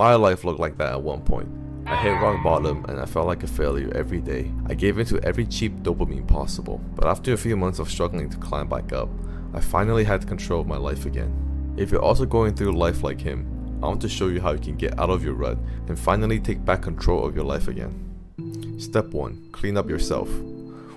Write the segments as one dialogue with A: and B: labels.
A: My life looked like that at one point. I hit rock bottom and I felt like a failure every day. I gave into every cheap dopamine possible, but after a few months of struggling to climb back up, I finally had control of my life again. If you're also going through life like him, I want to show you how you can get out of your rut and finally take back control of your life again. Step 1. Clean up yourself.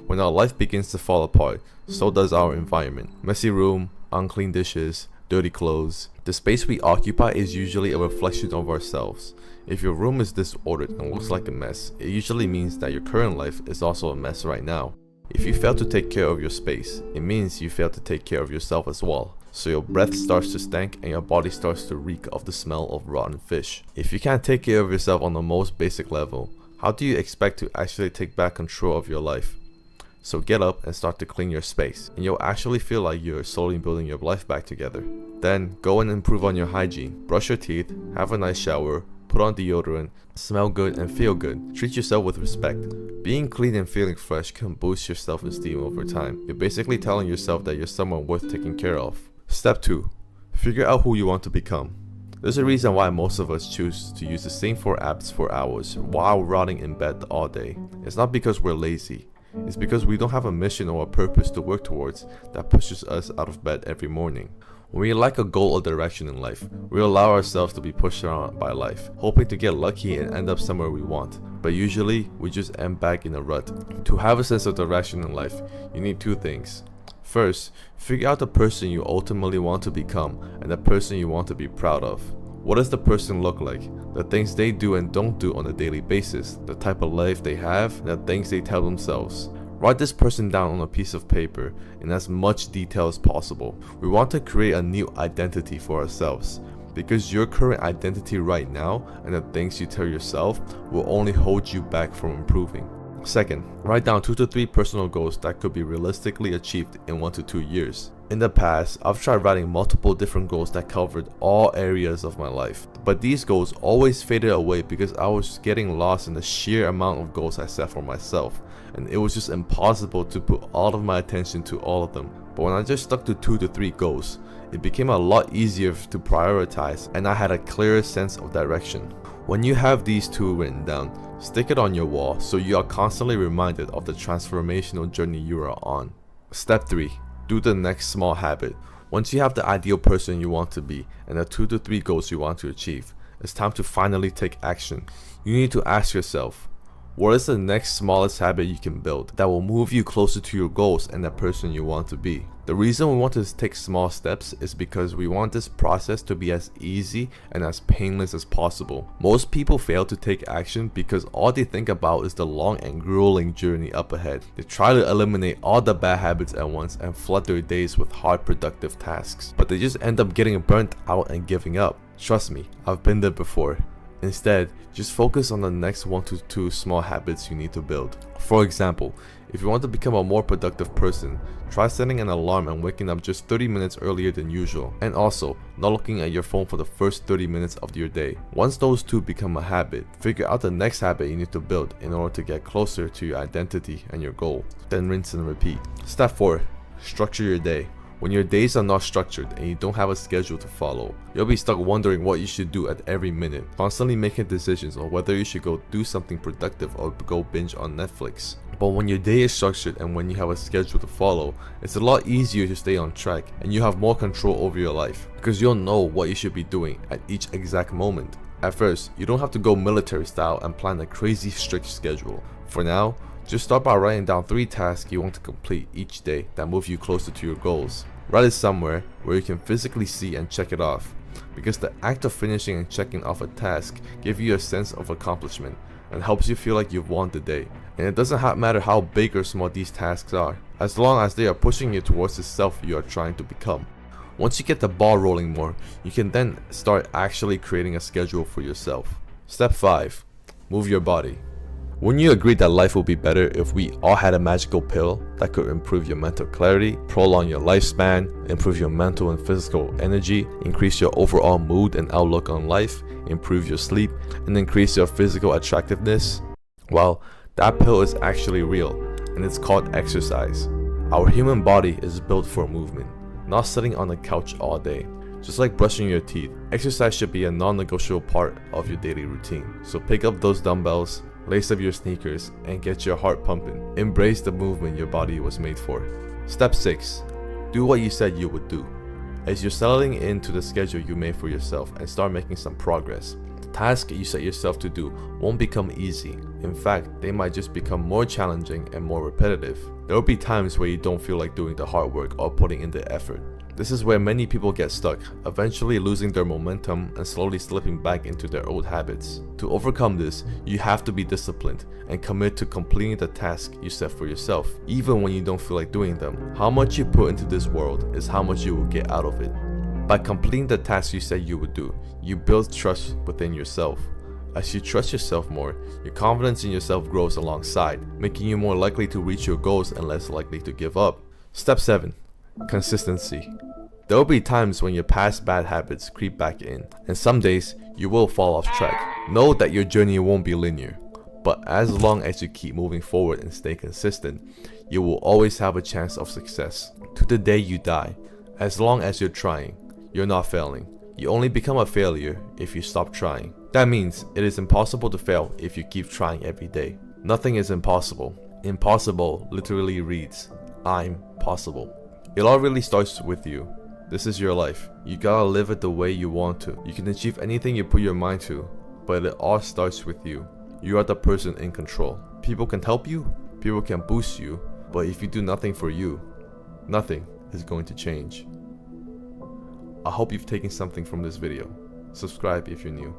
A: When our life begins to fall apart, so does our environment. Messy room, unclean dishes, dirty clothes. The space we occupy is usually a reflection of ourselves. If your room is disordered and looks like a mess, it usually means that your current life is also a mess right now. If you fail to take care of your space, it means you fail to take care of yourself as well. So your breath starts to stink and your body starts to reek of the smell of rotten fish. If you can't take care of yourself on the most basic level, how do you expect to actually take back control of your life? So get up and start to clean your space, and you'll actually feel like you're slowly building your life back together. Then go and improve on your hygiene. Brush your teeth, have a nice shower, put on deodorant, smell good and feel good. Treat yourself with respect. Being clean and feeling fresh can boost your self-esteem over time. You're basically telling yourself that you're someone worth taking care of. Step 2. Figure out who you want to become. There's a reason why most of us choose to use the same 4 apps for hours while rotting in bed all day. It's not because we're lazy. It's because we don't have a mission or a purpose to work towards that pushes us out of bed every morning. When we lack a goal or direction in life, we allow ourselves to be pushed around by life, hoping to get lucky and end up somewhere we want. But usually, we just end back in a rut. To have a sense of direction in life, you need 2 things. First, figure out the person you ultimately want to become and the person you want to be proud of. What does the person look like? The things they do and don't do on a daily basis, the type of life they have, and the things they tell themselves. Write this person down on a piece of paper in as much detail as possible. We want to create a new identity for ourselves, because your current identity right now and the things you tell yourself will only hold you back from improving. Second, write down 2 to 3 personal goals that could be realistically achieved in 1 to 2 years. In the past, I've tried writing multiple different goals that covered all areas of my life, but these goals always faded away because I was getting lost in the sheer amount of goals I set for myself, and it was just impossible to put all of my attention to all of them. But when I just stuck to 2 to 3 goals, it became a lot easier to prioritize and I had a clearer sense of direction. When you have these 2 written down, stick it on your wall so you are constantly reminded of the transformational journey you are on. Step 3. Do the next small habit. Once you have the ideal person you want to be and the 2 to 3 goals you want to achieve, it's time to finally take action. You need to ask yourself, what is the next smallest habit you can build that will move you closer to your goals and the person you want to be? The reason we want to take small steps is because we want this process to be as easy and as painless as possible. Most people fail to take action because all they think about is the long and grueling journey up ahead. They try to eliminate all the bad habits at once and flood their days with hard productive tasks, but they just end up getting burnt out and giving up. Trust me, I've been there before. Instead, just focus on the next 1 to 2 small habits you need to build. For example, if you want to become a more productive person, try setting an alarm and waking up just 30 minutes earlier than usual, and also not looking at your phone for the first 30 minutes of your day. Once those 2 become a habit, figure out the next habit you need to build in order to get closer to your identity and your goal. Then rinse and repeat. Step 4. Structure your day. When your days are not structured and you don't have a schedule to follow, you'll be stuck wondering what you should do at every minute, constantly making decisions on whether you should go do something productive or go binge on Netflix. But when your day is structured and when you have a schedule to follow, it's a lot easier to stay on track and you have more control over your life because you'll know what you should be doing at each exact moment. At first, you don't have to go military style and plan a crazy strict schedule. For now, just start by writing down 3 tasks you want to complete each day that move you closer to your goals. Write it somewhere where you can physically see and check it off, because the act of finishing and checking off a task gives you a sense of accomplishment and helps you feel like you've won the day. And it doesn't matter how big or small these tasks are, as long as they are pushing you towards the self you are trying to become. Once you get the ball rolling more, you can then start actually creating a schedule for yourself. Step 5. Move your body. Wouldn't you agree that life would be better if we all had a magical pill that could improve your mental clarity, prolong your lifespan, improve your mental and physical energy, increase your overall mood and outlook on life, improve your sleep, and increase your physical attractiveness? Well, that pill is actually real, and it's called exercise. Our human body is built for movement, not sitting on the couch all day. Just like brushing your teeth, Exercise should be a non-negotiable part of your daily routine. So pick up those dumbbells, lace up your sneakers, and get your heart pumping. Embrace the movement your body was made for. Step 6. Do what you said you would do. As you're settling into the schedule you made for yourself and start making some progress, the task you set yourself to do won't become easy. In fact, they might just become more challenging and more repetitive. There will be times where you don't feel like doing the hard work or putting in the effort. This is where many people get stuck, eventually losing their momentum and slowly slipping back into their old habits. To overcome this, you have to be disciplined and commit to completing the task you set for yourself, even when you don't feel like doing them. How much you put into this world is how much you will get out of it. By completing the task you said you would do, you build trust within yourself. As you trust yourself more, your confidence in yourself grows alongside, making you more likely to reach your goals and less likely to give up. Step 7. Consistency. There will be times when your past bad habits creep back in, and some days you will fall off track. Know that your journey won't be linear, but as long as you keep moving forward and stay consistent, you will always have a chance of success. To the day you die, as long as you're trying, you're not failing. You only become a failure if you stop trying. That means it is impossible to fail if you keep trying every day. Nothing is impossible. Impossible literally reads, I'm possible. It all really starts with you. This is your life. You gotta live it the way you want to. You can achieve anything you put your mind to, but it all starts with you. You are the person in control. People can help you, people can boost you, but if you do nothing for you, nothing is going to change. I hope you've taken something from this video. Subscribe if you're new.